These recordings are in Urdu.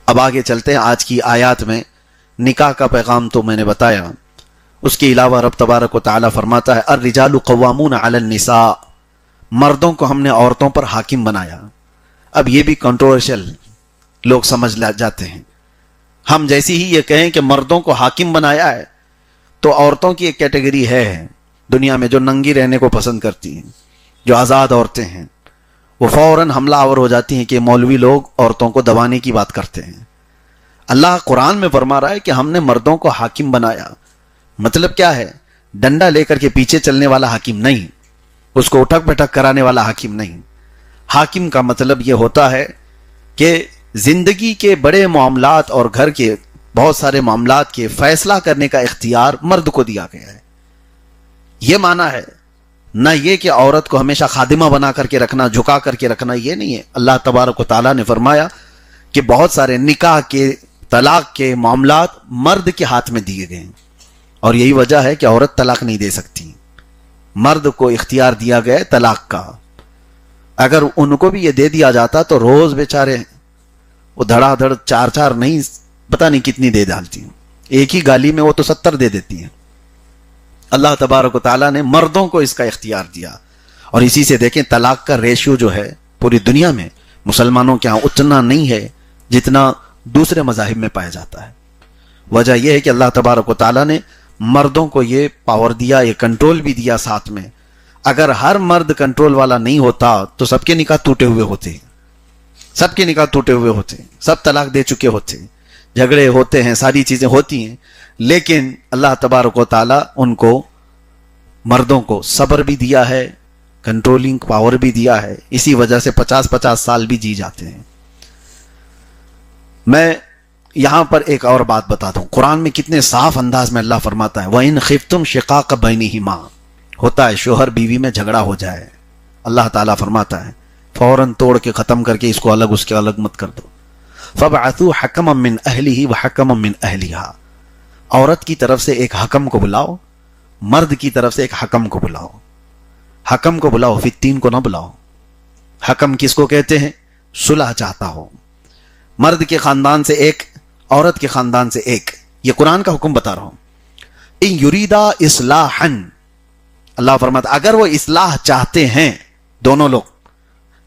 اب آگے چلتے ہیں آج کی آیات میں. نکاح کا پیغام تو میں نے بتایا. اس کے علاوہ رب تبارک و تعالیٰ فرماتا ہے الرجال قوامون علی النساء، مردوں کو ہم نے عورتوں پر حاکم بنایا. اب یہ بھی کنٹروورشل لوگ سمجھ جاتے ہیں. ہم جیسی ہی یہ کہیں کہ مردوں کو حاکم بنایا ہے تو عورتوں کی ایک کیٹیگری ہے دنیا میں جو ننگی رہنے کو پسند کرتی ہیں، جو آزاد عورتیں ہیں، وہ فوراً حملہ آور ہو جاتی ہیں کہ مولوی لوگ عورتوں کو دبانے کی بات کرتے ہیں. اللہ قرآن میں فرما رہا ہے کہ ہم نے مردوں کو حاکم بنایا. مطلب کیا ہے؟ ڈنڈا لے کر کے پیچھے چلنے والا حاکم نہیں، اس کو اٹھک پٹک کرانے والا حاکم نہیں. حاکم کا مطلب یہ ہوتا ہے کہ زندگی کے بڑے معاملات اور گھر کے بہت سارے معاملات کے فیصلہ کرنے کا اختیار مرد کو دیا گیا ہے. یہ معنی ہے نہ یہ کہ عورت کو ہمیشہ خادمہ بنا کر کے رکھنا، جھکا کر کے رکھنا، یہ نہیں ہے. اللہ تبارک و تعالیٰ نے فرمایا کہ بہت سارے نکاح کے، طلاق کے معاملات مرد کے ہاتھ میں دیے گئے ہیں، اور یہی وجہ ہے کہ عورت طلاق نہیں دے سکتی. مرد کو اختیار دیا گیا ہے طلاق کا. اگر ان کو بھی یہ دے دیا جاتا تو روز بیچارے وہ دھڑا دھڑ چار چار نہیں پتہ نہیں کتنی دے ڈالتی ہیں. ایک ہی گالی میں وہ تو 70 دے دیتی ہیں. اللہ تبارک و تعالیٰ نے مردوں کو اس کا اختیار دیا. اور اسی سے دیکھیں طلاق کا ریشیو جو ہے پوری دنیا میں مسلمانوں کے ہاں اتنا نہیں ہے جتنا دوسرے مذاہب میں پایا جاتا ہے. وجہ یہ ہے کہ اللہ تبارک و تعالیٰ نے مردوں کو یہ پاور دیا، یہ کنٹرول بھی دیا ساتھ میں. اگر ہر مرد کنٹرول والا نہیں ہوتا تو سب کے نکاح ٹوٹے ہوئے ہوتے، سب کے نکاح ٹوٹے ہوئے ہوتے، سب طلاق دے چکے ہوتے، جھگڑے ہوتے ہیں، ساری چیزیں ہوتی ہیں. لیکن اللہ تبارک و تعالیٰ ان کو، مردوں کو صبر بھی دیا ہے، کنٹرولنگ پاور بھی دیا ہے. اسی وجہ سے 50-50 سال بھی جی جاتے ہیں. میں یہاں پر ایک اور بات بتا دوں. قرآن میں کتنے صاف انداز میں اللہ فرماتا ہے وَإِنْ خِفْتُمْ شِقَاقَ بَيْنِهِمَا. ہوتا ہے شوہر بیوی میں جھگڑا ہو جائے، اللہ تعالیٰ فرماتا ہے فوراً توڑ کے ختم کر کے اس کو الگ اس کے الگ مت کر دو. فَبْعَثُوا حَكَمًا مِّنْ أَهْلِهِ وَحَكَمًا مِّنْ أَهْلِهَا. عورت کی طرف سے ایک حکم کو بلاؤ، مرد کی طرف سے ایک حکم کو بلاؤ. حکم کو بلاؤ، فتین کو نہ بلاؤ. حکم کس کو کہتے ہیں؟ صلح چاہتا ہو. مرد کے خاندان سے ایک، عورت کے خاندان سے ایک. یہ قرآن کا حکم بتا رہا ہوں. ان یریدا اصلاحا، اللہ فرماتا اگر وہ اصلاح چاہتے ہیں دونوں لوگ،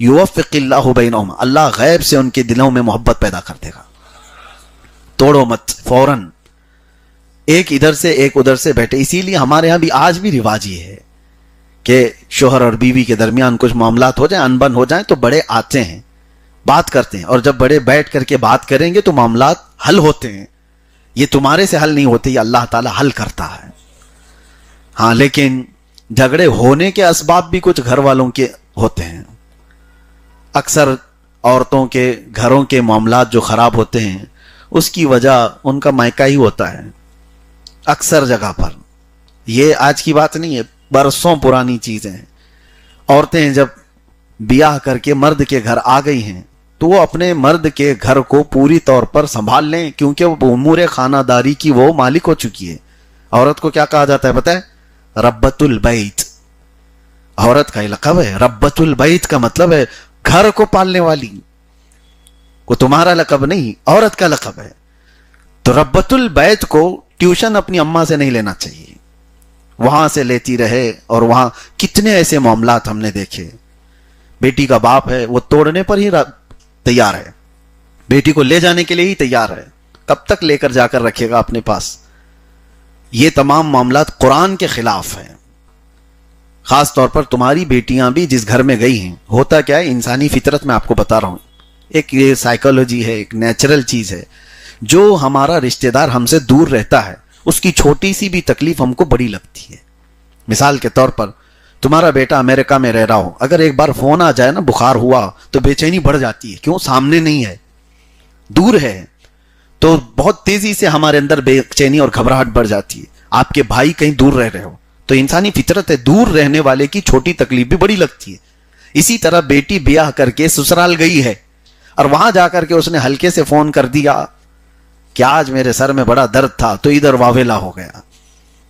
یوفق اللہ بینہم، اللہ غیب سے ان کے دلوں میں محبت پیدا کر دے گا. توڑو مت فوراً. ایک ادھر سے ایک ادھر سے بیٹھے. اسی لیے ہمارے ہاں بھی آج بھی رواج یہ ہے کہ شوہر اور بیوی کے درمیان کچھ معاملات ہو جائیں، انبن ہو جائیں تو بڑے آتے ہیں، بات کرتے ہیں، اور جب بڑے بیٹھ کر کے بات کریں گے تو معاملات حل ہوتے ہیں. یہ تمہارے سے حل نہیں ہوتے، یہ اللہ تعالیٰ حل کرتا ہے. ہاں لیکن جھگڑے ہونے کے اسباب بھی کچھ گھر والوں کے ہوتے ہیں. اکثر عورتوں کے گھروں کے معاملات جو خراب ہوتے ہیں اس کی وجہ ان کا مائکہ ہی ہوتا ہے. اکثر جگہ پر یہ آج کی بات نہیں ہے، برسوں پرانی چیزیں ہیں. عورتیں جب بیاہ کر کے مرد کے گھر آ گئی ہیں تو وہ اپنے مرد کے گھر کو پوری طور پر سنبھال لیں، کیونکہ وہ امور خانہ داری کی وہ مالک ہو چکی ہے. عورت کو کیا کہا جاتا ہے پتہ ہے؟ ربۃ البیت. عورت کا یہ لقب ہے. ربۃ البیت کا مطلب ہے گھر کو پالنے والی. وہ تمہارا لقب نہیں، عورت کا لقب ہے. تو ربۃ البیت کو ٹیوشن اپنی اماں سے نہیں لینا چاہیے، وہاں سے لیتی رہے. اور وہاں کتنے ایسے معاملات ہم نے دیکھے. بیٹی کا باپ ہے وہ توڑنے پر ہی تیار ہے، بیٹی کو لے جانے کے لیے ہی تیار ہے. کب تک لے کر جا کر رکھے گا اپنے پاس؟ یہ تمام معاملات قرآن کے خلاف ہیں. خاص طور پر تمہاری بیٹیاں بھی جس گھر میں گئی ہیں، ہوتا کیا ہے انسانی فطرت میں آپ کو بتا رہا ہوں، ایک یہ سائیکالوجی ہے، ایک نیچرل چیز ہے. جو ہمارا رشتہ دار ہم سے دور رہتا ہے اس کی چھوٹی سی بھی تکلیف ہم کو بڑی لگتی ہے. مثال کے طور پر تمہارا بیٹا امریکہ میں رہ رہا ہو، اگر ایک بار فون آ جائے نا بخار ہوا تو بے چینی بڑھ جاتی ہے. کیوں؟ سامنے نہیں ہے، دور ہے. تو بہت تیزی سے ہمارے اندر بے چینی اور گھبراہٹ بڑھ جاتی ہے. آپ کے بھائی کہیں دور رہ رہے ہو تو انسانی فطرت ہے، دور رہنے والے کی چھوٹی تکلیف بھی بڑی لگتی ہے. اسی طرح بیٹی بیاہ کر کے سسرال گئی ہے اور وہاں جا کر کے اس نے ہلکے سے فون کر دیا کہ آج میرے سر میں بڑا درد تھا، تو ادھر واویلا ہو گیا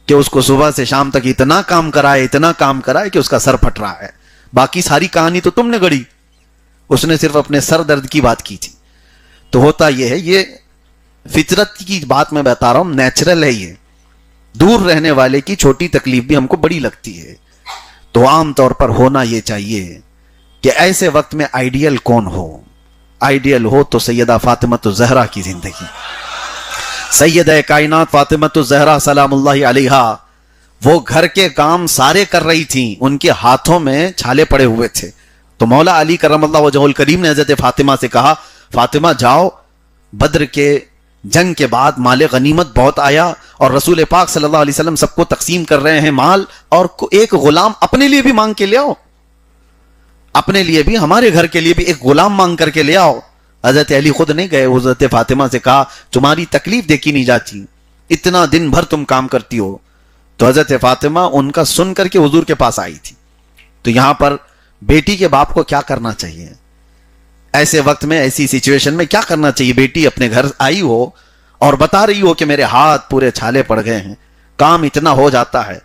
کہ اس کو صبح سے شام تک اتنا کام کرائے کہ اس کا سر پھٹ رہا ہے. باقی ساری کہانی تو تم نے گڑی، اس نے صرف اپنے سر درد کی بات کی تھی. تو ہوتا یہ ہے، یہ فطرت کی بات میں بتا رہا ہوں، نیچرل ہے یہ. دور رہنے والے کی چھوٹی تکلیف بھی ہم کو بڑی لگتی ہے. تو عام طور پر ہونا یہ چاہیے کہ ایسے وقت میں آئیڈیل کون ہو. آئیڈیل ہو تو سیدہ فاطمۃ الزہرا کی زندگی. سیدہ کائنات فاطمۃ الزہرا سلام اللہ علیہا، وہ گھر کے کام سارے کر رہی تھیں، ان کے ہاتھوں میں چھالے پڑے ہوئے تھے. تو مولا علی کرم اللہ وجہہ الکریم نے حضرت فاطمہ سے کہا، فاطمہ جاؤ، بدر کے جنگ کے بعد مال غنیمت بہت آیا اور رسول پاک صلی اللہ علیہ وسلم سب کو تقسیم کر رہے ہیں مال، اور ایک غلام اپنے لیے بھی مانگ کے لے آؤ، اپنے لیے بھی، ہمارے گھر کے لیے بھی ایک غلام مانگ کر کے لے آؤ. حضرت علی خود نہیں گئے، حضرت فاطمہ سے کہا تمہاری تکلیف دیکھی نہیں جاتی، اتنا دن بھر تم کام کرتی ہو. تو حضرت فاطمہ ان کا سن کر کے حضور کے پاس آئی تھی. تو یہاں پر بیٹی کے باپ کو کیا کرنا چاہیے ایسے وقت میں، ایسی سچویشن میں کیا کرنا چاہیے؟ بیٹی اپنے گھر آئی ہو اور بتا رہی ہو کہ میرے ہاتھ پورے چھالے پڑ گئے ہیں، کام اتنا ہو جاتا ہے،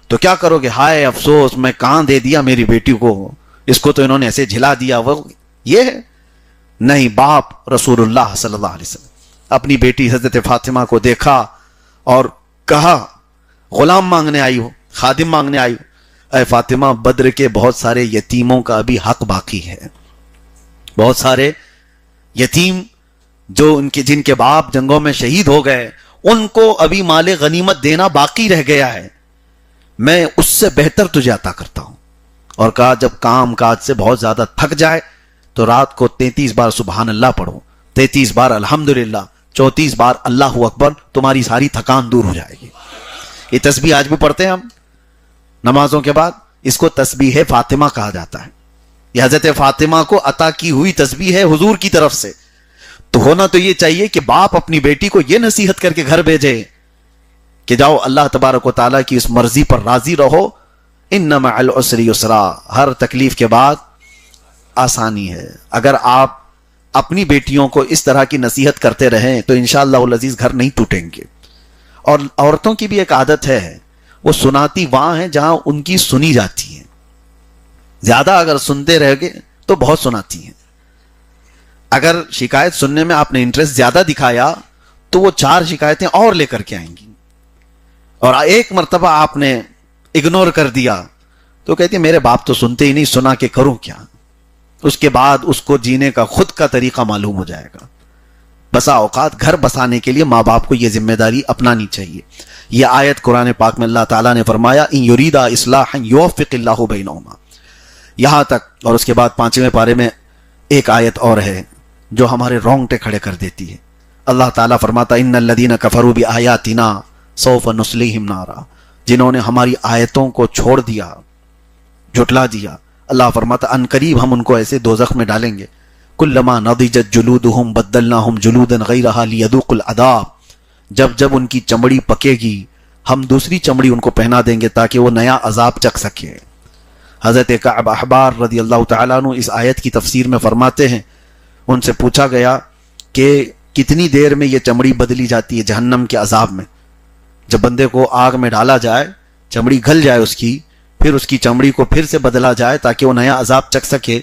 تو کیا کرو گے؟ ہائے افسوس، میں کہاں دے دیا میری بیٹی کو، اس کو تو انہوں نے ایسے جھلا دیا. وہ یہ ہے نہیں. باپ رسول اللہ صلی اللہ علیہ وسلم اپنی بیٹی حضرت فاطمہ کو دیکھا اور کہا، غلام مانگنے آئی ہو، خادم مانگنے آئی ہو، اے فاطمہ بدر کے بہت سارے یتیموں کا ابھی حق باقی ہے. بہت سارے یتیم جو جن کے باپ جنگوں میں شہید ہو گئے، ان کو ابھی مال غنیمت دینا باقی رہ گیا ہے، میں اس سے بہتر تجھے عطا کرتا ہوں. اور کہا جب کام کاج سے بہت زیادہ تھک جائے تو رات کو 33 بار سبحان اللہ پڑھو، 33 بار الحمدللہ، 34 بار اللہ اکبر، تمہاری ساری تھکان دور ہو جائے گی. یہ تسبیح آج بھی پڑھتے ہیں ہم نمازوں کے بعد، اس کو تسبیح فاطمہ کہا جاتا ہے. یہ حضرت فاطمہ کو عطا کی ہوئی تسبیح ہے حضور کی طرف سے. تو ہونا تو یہ چاہیے کہ باپ اپنی بیٹی کو یہ نصیحت کر کے گھر بھیجے کہ جاؤ اللہ تبارک و تعالیٰ کی اس مرضی پر راضی رہو، ان مع العسر یسرا، ہر تکلیف کے بعد آسانی ہے. اگر آپ اپنی بیٹیوں کو اس طرح کی نصیحت کرتے رہیں تو انشاءاللہ العزیز گھر نہیں ٹوٹیں گے. اور عورتوں کی بھی ایک عادت ہے، وہ سناتی وہاں ہیں جہاں ان کی سنی جاتی ہے. زیادہ اگر سنتے رہ گے تو بہت سناتی ہیں. اگر شکایت سننے میں آپ نے انٹرسٹ زیادہ دکھایا تو وہ 4 شکایتیں اور لے کر کے آئیں گی. اور ایک مرتبہ آپ نے اگنور کر دیا تو کہتی ہے میرے باپ تو سنتے ہی نہیں، سنا کے کروں کیا. اس کے بعد اس کو جینے کا خود کا طریقہ معلوم ہو جائے گا. بسا اوقات گھر بسانے کے لیے ماں باپ کو یہ ذمہ داری اپنانی چاہیے. یہ آیت قرآن پاک میں اللہ تعالیٰ نے فرمایا ان یریدا اصلاحا یوفق اللہ بینہما، یہاں تک. اور اس کے بعد 5ویں پارے میں ایک آیت اور ہے جو ہمارے رونگٹے کھڑے کر دیتی ہے. اللہ تعالیٰ فرماتا ان الذین کفروا بآیاتنا سوف نصلیہم نارا، جنہوں نے ہماری آیتوں کو چھوڑ دیا، جھٹلا دیا، اللہ فرماتا ان قریب ہم ان کو ایسے دوزخ میں ڈالیں گے. کلما نضجت جلودہم بدلناہم جلودا غیرہا لیذوقوا العذاب، جب جب ان کی چمڑی پکے گی ہم دوسری چمڑی ان کو پہنا دیں گے تاکہ وہ نیا عذاب چکھ سکے. حضرت کعب احبار رضی اللہ تعالیٰ عنہ اس آیت کی تفسیر میں فرماتے ہیں، ان سے پوچھا گیا کہ کتنی دیر میں یہ چمڑی بدلی جاتی ہے جہنم کے عذاب میں؟ جب بندے کو آگ میں ڈالا جائے، چمڑی گھل جائے اس کی، پھر اس کی چمڑی کو پھر سے بدلا جائے تاکہ وہ نیا عذاب چکھ سکے،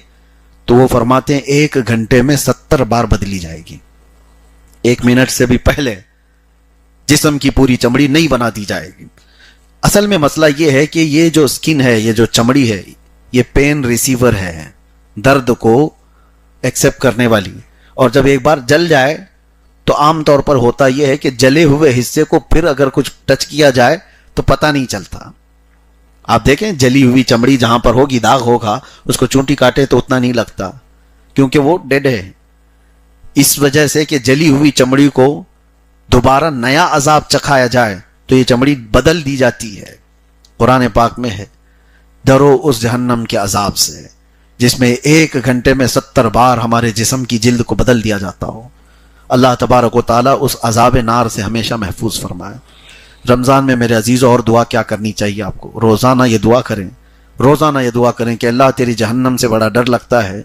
تو وہ فرماتے ہیں 1 گھنٹے میں 70 بار بدلی جائے گی. 1 منٹ سے بھی پہلے جسم کی پوری چمڑی نہیں بنا دی جائے گی. اصل میں مسئلہ یہ ہے کہ یہ جو سکن ہے، یہ جو چمڑی ہے، یہ پین ریسیور ہے، درد کو ایکسپٹ کرنے والی. اور جب ایک بار جل جائے تو عام طور پر ہوتا یہ ہے کہ جلے ہوئے حصے کو پھر اگر کچھ ٹچ کیا جائے تو پتہ نہیں چلتا. آپ دیکھیں جلی ہوئی چمڑی جہاں پر ہوگی، داغ ہوگا، اس کو چونٹی کاٹے تو اتنا نہیں لگتا کیونکہ وہ ڈیڈ ہے. اس وجہ سے کہ جلی ہوئی چمڑی کو دوبارہ نیا عذاب چکھایا جائے تو یہ چمڑی بدل دی جاتی ہے. قرآن پاک میں ہے ڈرو اس جہنم کے عذاب سے جس میں 1 گھنٹے میں 70 بار ہمارے جسم کی جلد کو بدل دیا جاتا ہو. اللہ تبارک و تعالیٰ اس عذاب نار سے ہمیشہ محفوظ فرمائے. رمضان میں میرے عزیزوں اور دعا کیا کرنی چاہیے آپ کو؟ روزانہ یہ دعا کریں، روزانہ یہ دعا کریں کہ اللہ تیری جہنم سے بڑا ڈر لگتا ہے،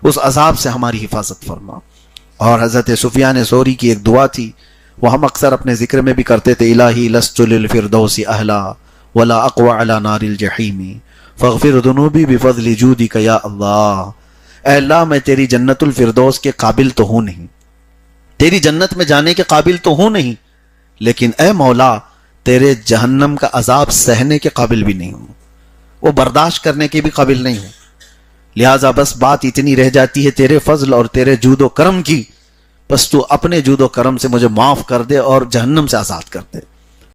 اس عذاب سے ہماری حفاظت فرما. اور حضرت سفیان ثوری کی ایک دعا تھی، وہ ہم اکثر اپنے ذکر میں بھی کرتے تھے، الہی لست للفردوس اہلا ولا اقوى على نار الجحیم فاغفر ذنوبی بفضل جودک یا اللہ. اے اللہ میں تیری جنت الفردوس کے قابل تو ہوں نہیں، تیری جنت میں جانے کے قابل تو ہوں نہیں، لیکن اے مولا تیرے جہنم کا عذاب سہنے کے قابل بھی نہیں ہوں، وہ برداشت کرنے کے بھی قابل نہیں ہوں۔ لہٰذا بس بات اتنی رہ جاتی ہے تیرے فضل اور تیرے جود و کرم کی، بس تو اپنے جود و کرم سے مجھے معاف کر دے اور جہنم سے آزاد کر دے۔